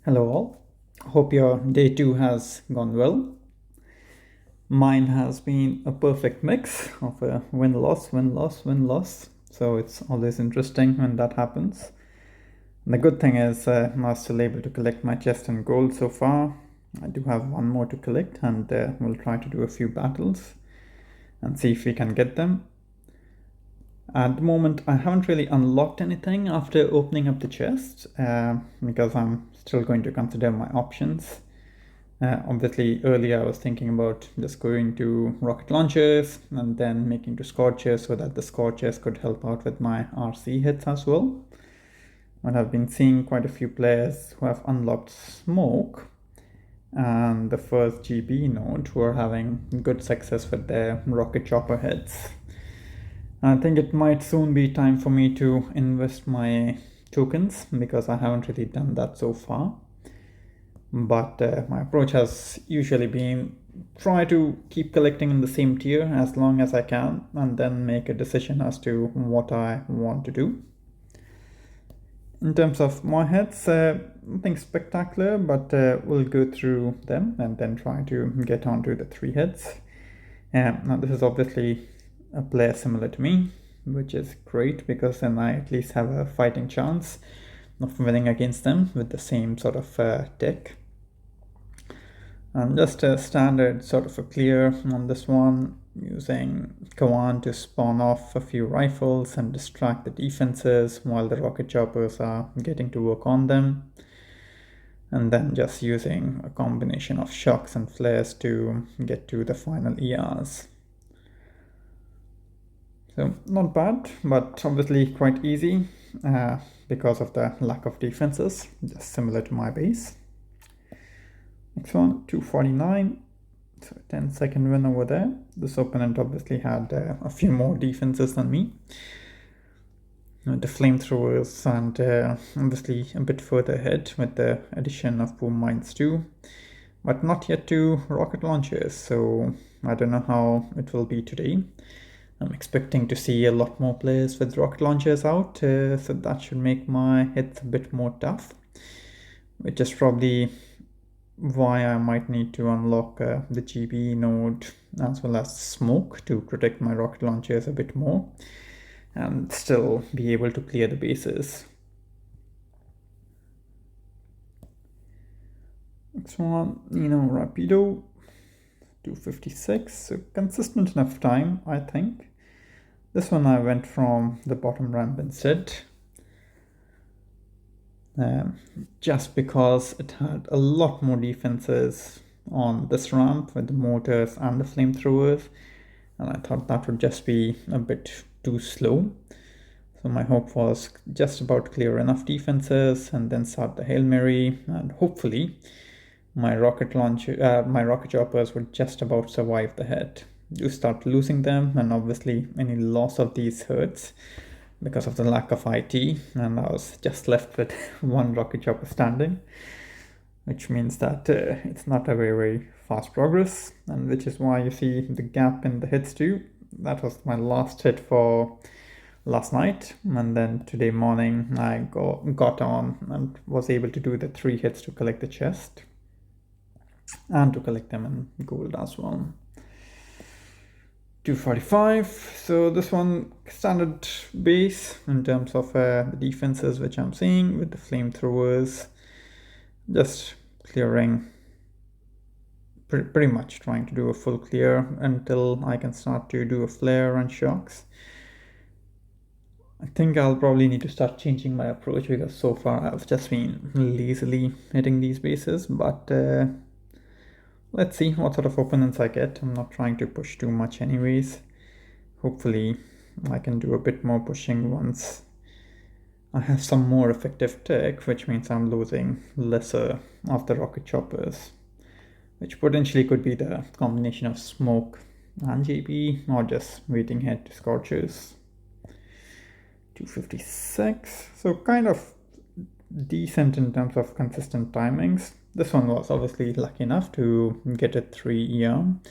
Hello all. Hope your day two has gone well. Mine has been a perfect mix of a win-loss, win-loss, win-loss. So it's always interesting when that happens. And the good thing is I'm still able to collect my chest and gold so far. I do have one more to collect and we'll try to do a few battles and see if we can get them. At the moment, I haven't really unlocked anything after opening up the chest because I'm still going to consider my options. Obviously, earlier I was thinking about just going to rocket launchers and then making to scorchers so that the scorchers could help out with my RC hits as well. And I've been seeing quite a few players who have unlocked smoke and the first GB node who are having good success with their rocket chopper heads. I think it might soon be time for me to invest my tokens because I haven't really done that so far. But my approach has usually been try to keep collecting in the same tier as long as I can and then make a decision as to what I want to do. In terms of Moreheads, nothing spectacular, but we'll go through them and then try to get onto the three heads. Now this is obviously a player similar to me, which is great because then I at least have a fighting chance of winning against them with the same sort of deck. And just a standard sort of a clear on this one, using Kawan to spawn off a few rifles and distract the defenses while the rocket choppers are getting to work on them. And then just using a combination of shocks and flares to get to the final ERs. So not bad, but obviously quite easy because of the lack of defenses, just similar to my base. Next one, 249, so 10-second win over there. This opponent obviously had a few more defenses than me. The flamethrowers and obviously a bit further ahead with the addition of boom mines too, but not yet to rocket launchers, so I don't know how it will be today. I'm expecting to see a lot more players with rocket launchers out, so that should make my hits a bit more tough, which is probably why I might need to unlock the GB node as well as smoke to protect my rocket launchers a bit more and still be able to clear the bases. Next one, Rapido, 256, so consistent enough time, I think. This one I went from the bottom ramp instead, just because it had a lot more defenses on this ramp with the mortars and the flamethrowers, and I thought that would just be a bit too slow. So my hope was just about clear enough defenses and then start the Hail Mary, and hopefully my rocket choppers would just about survive the hit. You start losing them, and obviously any loss of these hurts because of the lack of IT, and I was just left with one rocket chopper standing, which means that it's not a very fast progress, and which is why you see the gap in the hits too. That was my last hit for last night, and then today morning I got on and was able to do the 3 hits to collect the chest and to collect them in gold as well. 245, so this one standard base in terms of the defenses which I'm seeing with the flamethrowers, just clearing, pretty much trying to do a full clear until I can start to do a flare and shocks. I think I'll probably need to start changing my approach because so far I've just been lazily hitting these bases, but let's see what sort of opponents I get. I'm not trying to push too much anyways. Hopefully I can do a bit more pushing once I have some more effective tech, which means I'm losing lesser of the rocket choppers, which potentially could be the combination of smoke and JP or just waiting head to scorchers. 256, so kind of decent in terms of consistent timings. This one was obviously lucky enough to get a 3 EM,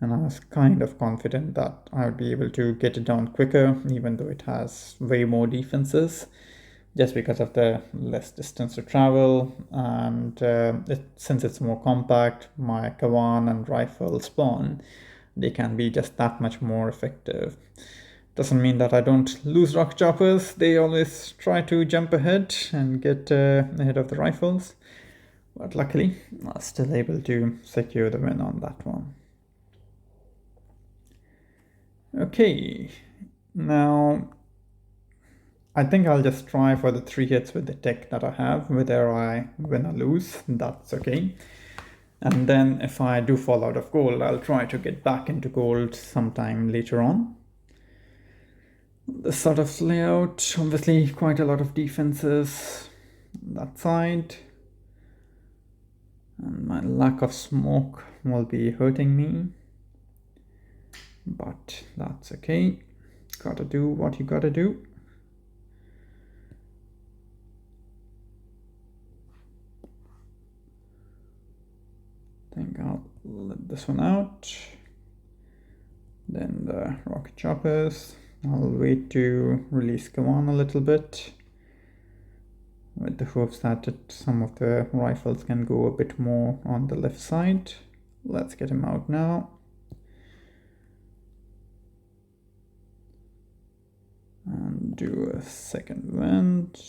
and I was kind of confident that I would be able to get it down quicker, even though it has way more defenses. just because of the less distance to travel, and since it's more compact, my Kawan and rifle spawn, they can be just that much more effective. Doesn't mean that I don't lose rocket choppers. They always try to jump ahead and get ahead of the rifles, but luckily I was still able to secure the win on that one. Okay, now I think I'll just try for the 3 hits with the tech that I have. Whether I win or lose, that's okay. And then if I do fall out of gold, I'll try to get back into gold sometime later on. This sort of layout, obviously quite a lot of defenses on that side. And my lack of smoke will be hurting me. But that's okay. Gotta do what you gotta do. I think I'll let this one out. Then the rocket choppers. I'll wait to release Kawan a little bit, with the hopes that some of the rifles can go a bit more on the left side. Let's get him out now. And do a second vent.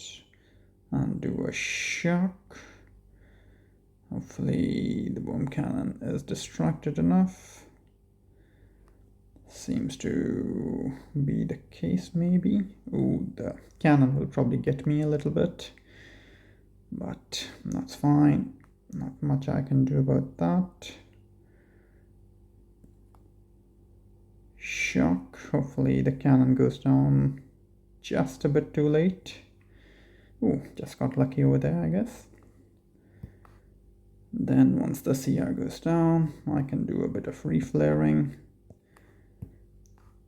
And do a shock. Hopefully the boom cannon is distracted enough. Seems to be the case, maybe. Ooh, the cannon will probably get me a little bit, but that's fine. Not much I can do about that. Shock. Hopefully the cannon goes down just a bit too late. Ooh, just got lucky over there, I guess. Then once the CR goes down, I can do a bit of reflaring.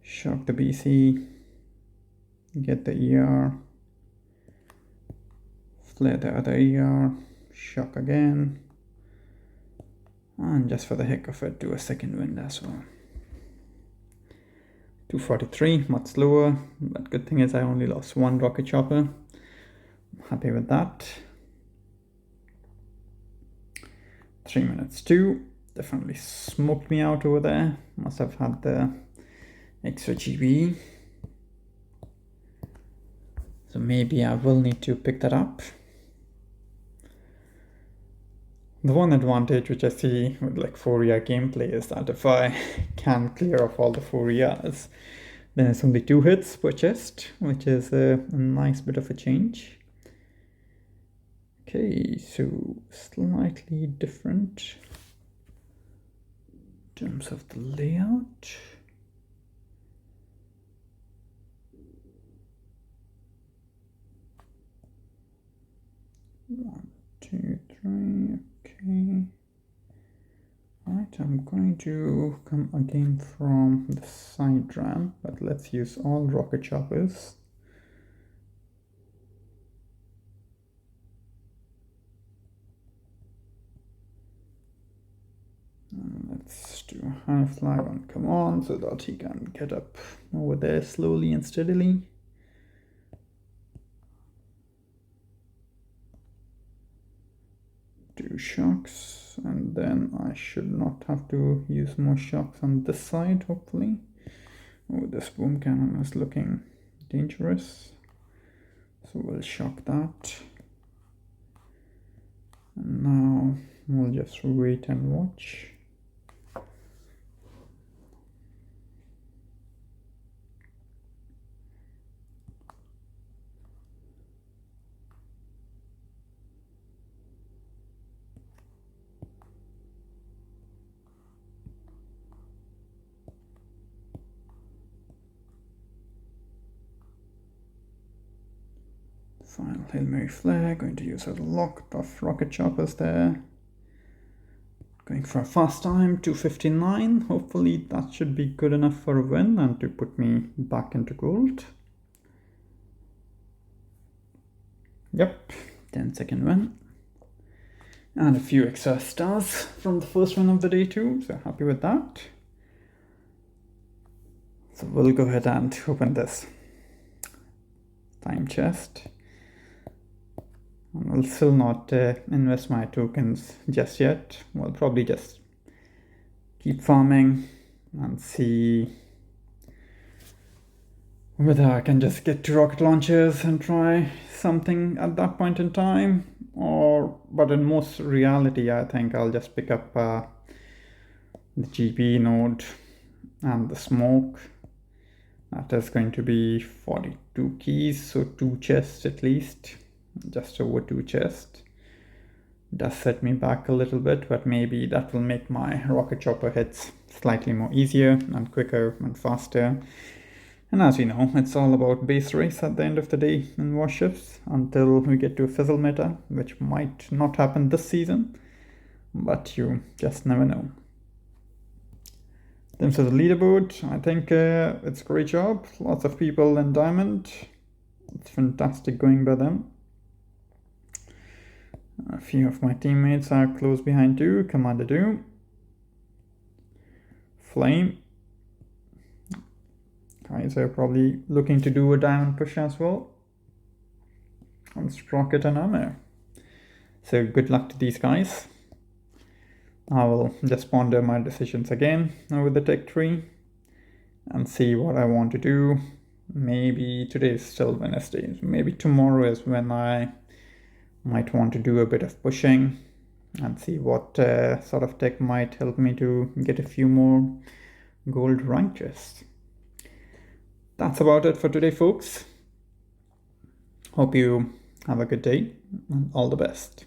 Shock the BC, get the ER, flare the other ER, shock again, and just for the heck of it, do a second wind as well. 243, much slower, but good thing is I only lost one rocket chopper. I'm happy with that. 3 minutes 2, definitely smoked me out over there. Must have had the extra GB. So maybe I will need to pick that up. The one advantage which I see with like 4-year gameplay is that if I can clear off all the 4 years, then it's only 2 hits per chest, which is a nice bit of a change. Okay, so slightly different in terms of the layout. One, two, three, okay. Alright, I'm going to come again from the side ramp, but let's use all rocket choppers. And let's do a high flag on Kawan so that he can get up over there slowly and steadily. Do shocks, and then I should not have to use more shocks on this side, hopefully. Oh, this boom cannon is looking dangerous, so we'll shock that. And now we'll just wait and watch. Final Hail Mary flare, going to use a lot of rocket choppers there. Going for a fast time, 2:59. Hopefully that should be good enough for a win and to put me back into gold. Yep, 10-second win. And a few extra stars from the first win of the day too, so happy with that. So we'll go ahead and open this time chest. I'll still not invest my tokens just yet. We'll probably just keep farming and see whether I can just get to rocket launchers and try something at that point in time, but in most reality, I think I'll just pick up the GP node and the smoke. That is going to be 42 keys, so 2 chests at least, just over 2 chests. Does set me back a little bit, but maybe that will make my rocket chopper hits slightly more easier and quicker and faster. And as you know, it's all about base race at the end of the day in warships until we get to a fizzle meta, which might not happen this season, but you just never know. In terms of the leaderboard, I think it's a great job. Lots of people in diamond. It's fantastic going by them. A few of my teammates are close behind too. Commander Do, Flame. Guys are probably looking to do a diamond push as well. And Sprocket and Armor. So good luck to these guys. I will just ponder my decisions again over the tech tree and see what I want to do. Maybe today is still Wednesday. Maybe tomorrow is when I might want to do a bit of pushing and see what sort of tech might help me to get a few more gold rank chests. That's about it for today, folks. Hope you have a good day and all the best.